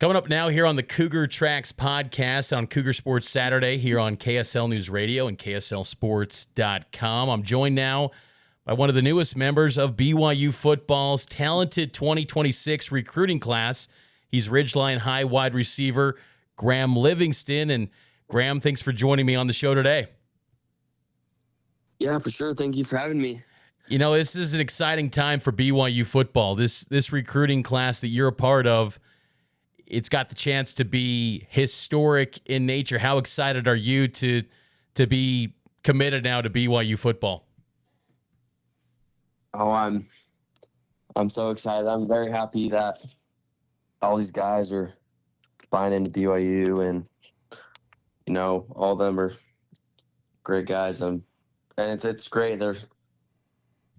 Coming up now here on the Cougar Tracks Podcast on Cougar Sports Saturday here on KSL News Radio and KSLSports.com. I'm joined now by one of the newest members of BYU football's talented 2026 recruiting class. He's Ridgeline High wide receiver Graham Livingston. And Graham, thanks for joining me on the show today. Yeah, for sure. Thank you for having me. You know, this is an exciting time for BYU football. This recruiting class that you're a part of, it's got the chance to be historic in nature. How excited are you to be committed now to BYU football? Oh, I'm so excited. I'm very happy that all these guys are buying into BYU, and you know, all of them are great guys. And it's great.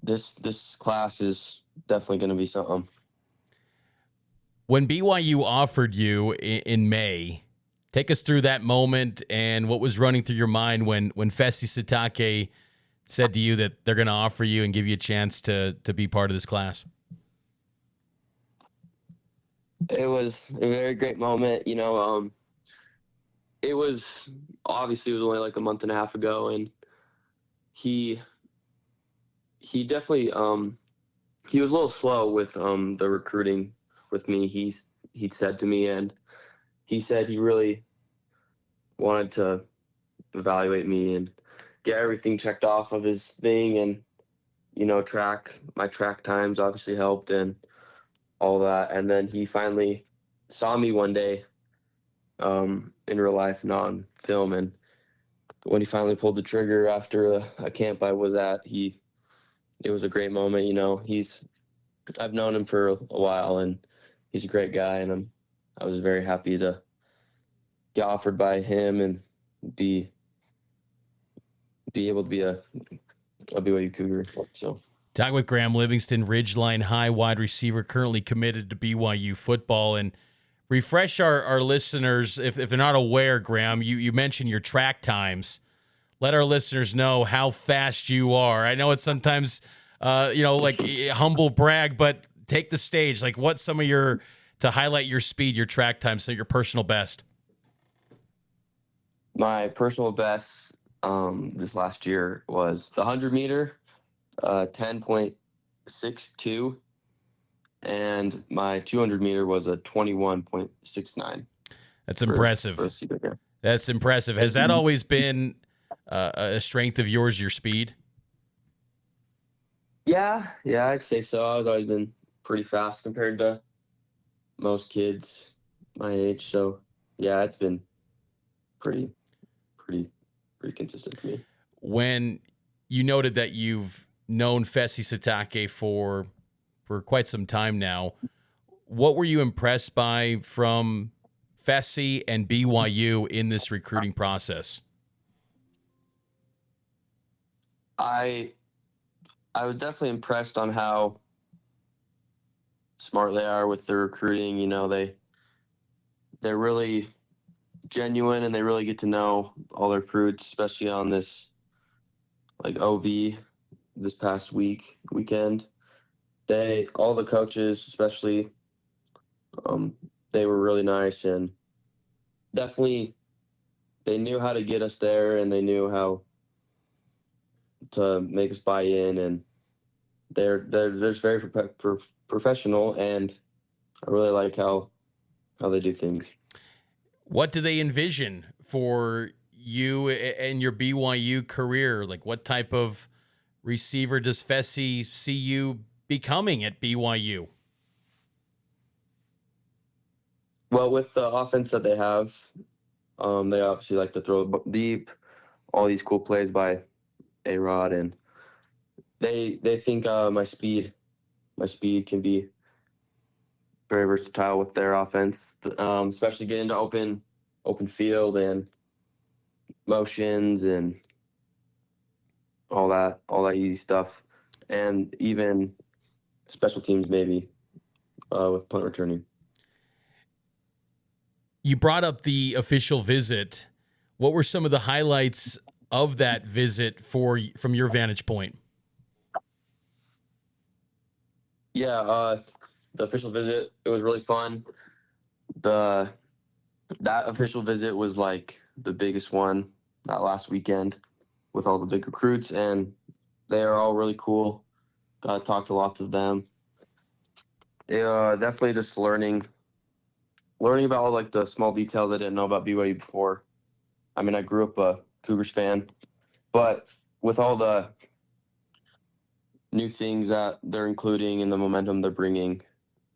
This class is definitely going to be something. When BYU offered you in May, take us through that moment and what was running through your mind when Fesi Sitake said to you that they're going to offer you and give you a chance to be part of this class. It was a very great moment. You know, it was only like a month and a half ago, and he definitely he was a little slow with the recruiting with me. He said to me, and he said he really wanted to evaluate me and get everything checked off of his thing, and you know, my track times obviously helped and all that. And then he finally saw me one day in real life, not on film, and when he finally pulled the trigger after a camp I was at, it was a great moment. You know, I've known him for a while, and he's a great guy, and I was very happy to get offered by him and be able to be a BYU Cougar. So, talk with Graham Livingston, Ridgeline High wide receiver, currently committed to BYU football. And refresh our listeners, if they're not aware, Graham, you mentioned your track times. Let our listeners know how fast you are. I know it's sometimes, like humble brag, but take the stage. Like, what's some of to highlight your speed, your track time, so your personal best? My personal best this last year was the 100-meter, 10.62, and my 200-meter was a 21.69. That's impressive. That's impressive. Has that always been a strength of yours, your speed? Yeah, I'd say so. I've always been pretty fast compared to most kids my age. So yeah, it's been pretty consistent for me. When you noted that you've known Fesi Sitake for quite some time now, what were you impressed by from Fesi and BYU in this recruiting process? I was definitely impressed on how smart they are with their recruiting. You know, they're really genuine, and they really get to know all their recruits, especially on this like OV this past weekend. All the coaches, especially, they were really nice, and definitely they knew how to get us there, and they knew how to make us buy in, and they're just very professional, and I really like how they do things. What do they envision for you and your BYU career? Like, what type of receiver does Fesi see you becoming at BYU? Well, with the offense that they have, they obviously like to throw deep, all these cool plays by A-Rod, and they think my speed can be very versatile with their offense, especially getting into open field and motions and all that easy stuff, and even special teams maybe with punt returning. You brought up the official visit. What were some of the highlights of that visit from your vantage point? Yeah, the official visit, it was really fun. the that official visit was like the biggest one that last weekend with all the big recruits, and they are all really cool. Got to talk to lots of them. They definitely just learning about all like the small details I didn't know about BYU before. I mean, I grew up a Cougars fan, but with all the new things that they're including and the momentum they're bringing,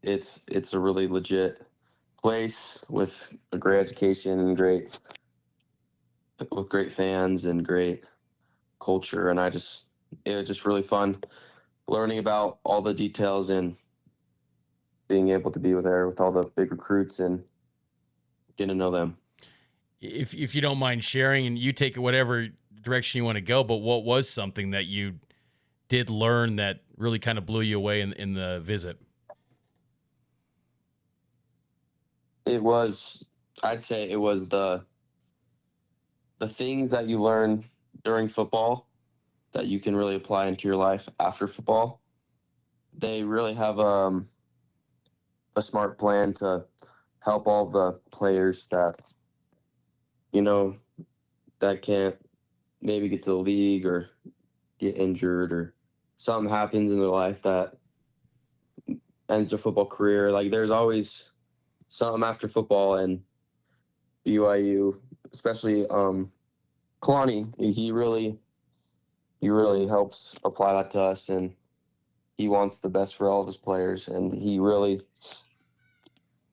it's a really legit place with a great education and great fans and great culture. And it was just really fun learning about all the details and being able to be there with all the big recruits and getting to know them. If you don't mind sharing, and you take it whatever direction you want to go, but what was something that you did learn that really kind of blew you away in the visit? I'd say it was the things that you learn during football that you can really apply into your life after football. They really have a smart plan to help all the players that, that can't maybe get to the league or get injured or something happens in their life that ends their football career. Like, there's always something after football, and BYU, especially Kalani, he really helps apply that to us, and he wants the best for all of his players, and he really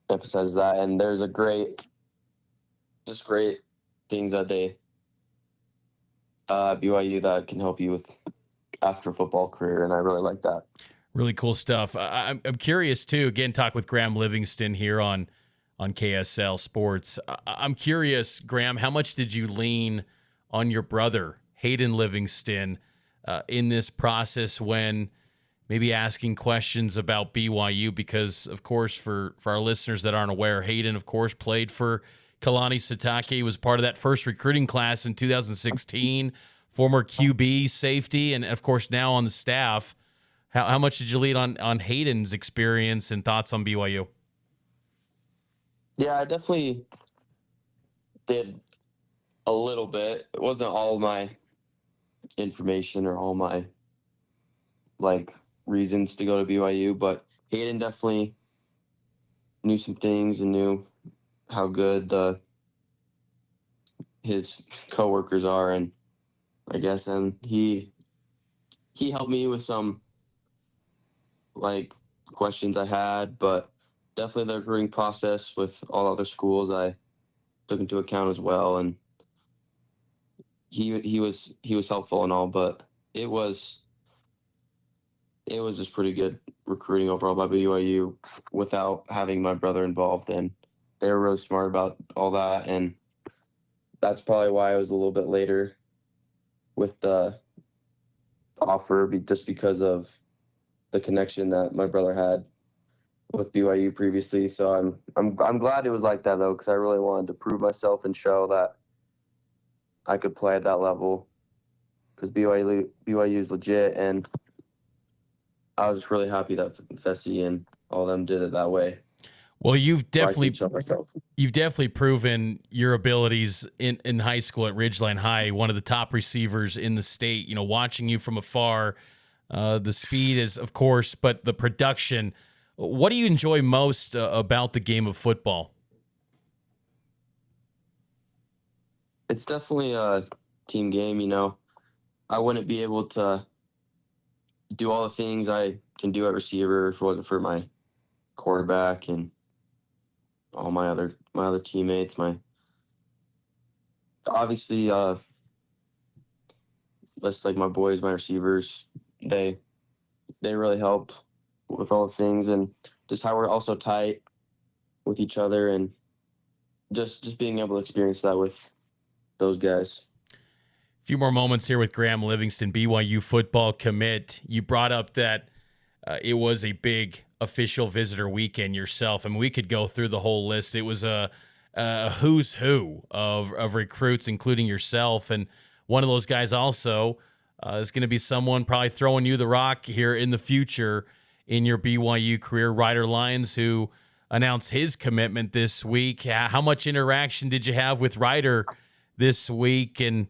emphasizes that. And there's great things that they BYU that can help you with after football career, and I really like that. Really cool stuff. I'm curious too. Again, talk with Graham Livingston here on KSL Sports. I'm curious, Graham, how much did you lean on your brother Hayden Livingston in this process when maybe asking questions about BYU? Because, of course, for our listeners that aren't aware, Hayden, of course, played for Kalani Sitake, was part of that first recruiting class in 2016, former QB, safety, and, of course, now on the staff. How much did you lead on Hayden's experience and thoughts on BYU? Yeah, I definitely did a little bit. It wasn't all my information or all my reasons to go to BYU, but Hayden definitely knew some things and knew how good his coworkers are, and he helped me with some questions I had, but definitely the recruiting process with all other schools I took into account as well, and he was helpful and all, but it was just pretty good recruiting overall by BYU without having my brother involved, and they were really smart about all that, and that's probably why I was a little bit later with the offer, just because of the connection that my brother had with BYU previously. So I'm glad it was like that, though, because I really wanted to prove myself and show that I could play at that level, because BYU is legit, and I was just really happy that Fessy and all of them did it that way. Well, you've definitely proven your abilities in high school at Ridgeline High, one of the top receivers in the state. Watching you from afar, the speed is, of course, but the production. What do you enjoy most about the game of football? It's definitely a team game. I wouldn't be able to do all the things I can do at receiver if it wasn't for my quarterback and all my other teammates. Obviously, that's like my boys, my receivers. They really help with all the things, and just how we're also tight with each other, and just being able to experience that with those guys. A few more moments here with Graham Livingston, BYU football commit. You brought up that it was a big official visitor weekend yourself. I mean, we could go through the whole list. It was a who's who of recruits, including yourself. And one of those guys also is going to be someone probably throwing you the rock here in the future in your BYU career, Ryder Lions, who announce his commitment this week. How much interaction did you have with Ryder this week, and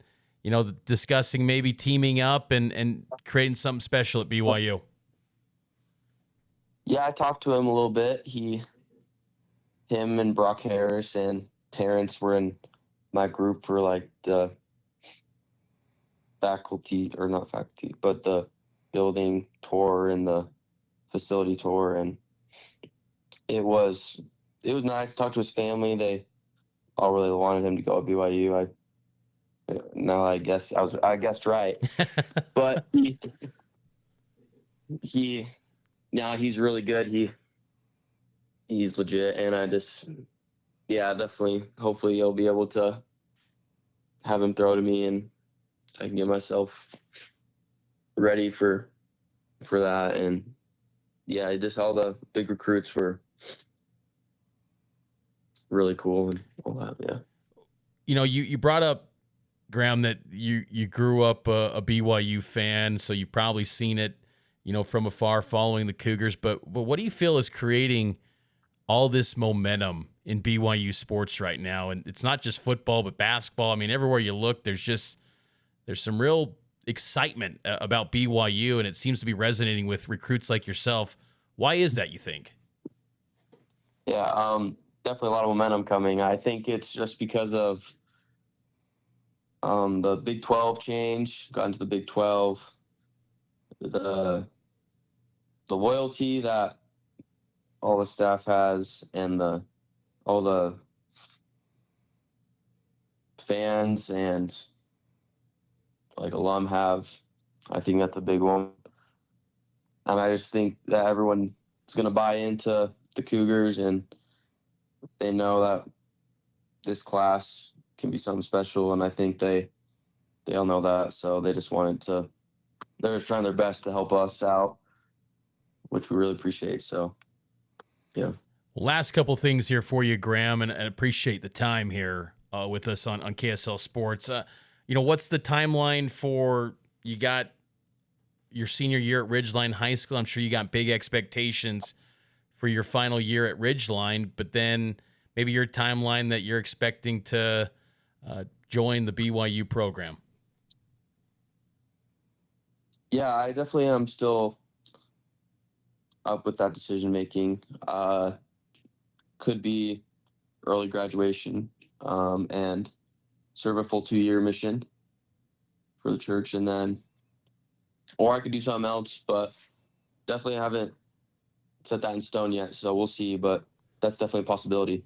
discussing maybe teaming up and creating something special at BYU? Yeah, I talked to him a little bit. Him and Brock Harris and Terrence were in my group for like the faculty, or not faculty, but the building tour and the facility tour, and it was nice to talk to his family. They all really wanted him to go to BYU. I guessed right. But he's really good. He's legit, and definitely, hopefully you'll be able to have him throw to me, and I can get myself ready for that. And yeah, just all the big recruits were really cool and all that. Yeah. You brought up, Graham, that you grew up a BYU fan, so you've probably seen it, from afar, following the Cougars. But what do you feel is creating all this momentum in BYU sports right now? And it's not just football, but basketball. I mean, everywhere you look, there's some real excitement about BYU, and it seems to be resonating with recruits like yourself. Why is that, you think? Yeah, definitely a lot of momentum coming. I think it's just because of the Big 12 change, got into the Big 12, the loyalty that all the staff has, and all the fans and like alum have. I think that's a big one. And I just think that everyone is going to buy into the Cougars, and they know that this class can be something special, and I think they all know that. So they're just trying their best to help us out, which we really appreciate. So, yeah. Last couple things here for you, Graham, and I appreciate the time here with us on KSL Sports. What's the timeline for, you got your senior year at Ridgeline High School? I'm sure you got big expectations for your final year at Ridgeline, but then maybe your timeline that you're expecting to join the BYU program. Yeah, I definitely am still up with that decision making. Could be early graduation and serve a full 2-year mission for the church, and then, or I could do something else, but definitely haven't set that in stone yet. So we'll see, but that's definitely a possibility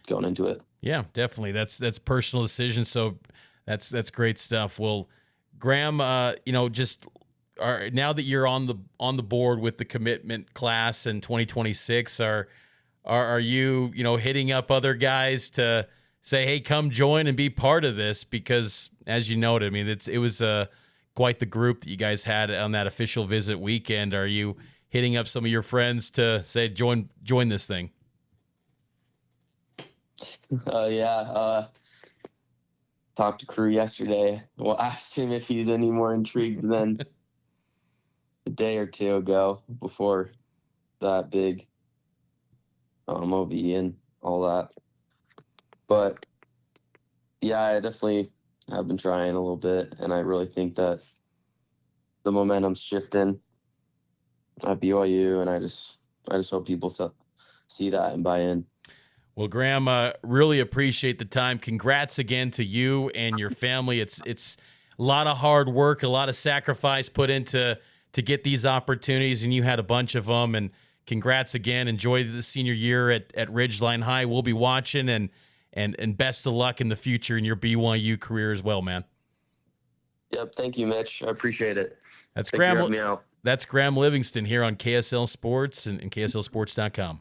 going into it. Yeah, definitely. That's personal decision. So that's great stuff. Well, Graham, now that you're on the board with the commitment class in 2026, are you hitting up other guys to say, hey, come join and be part of this? Because as you noted, I mean, it was quite the group that you guys had on that official visit weekend. Are you hitting up some of your friends to say, join this thing? Talked to Crew yesterday. Well, asked him if he's any more intrigued than a day or two ago before that big OB and all that. But yeah, I definitely have been trying a little bit, and I really think that the momentum's shifting at BYU, and I just hope people see that and buy in. Well, Graham, really appreciate the time. Congrats again to you and your family. It's a lot of hard work, a lot of sacrifice put into to get these opportunities, and you had a bunch of them. And congrats again. Enjoy the senior year at Ridgeline High. We'll be watching, and best of luck in the future in your BYU career as well, man. Yep. Thank you, Mitch. I appreciate it. That's Graham Livingston here on KSL Sports and KSLSports.com.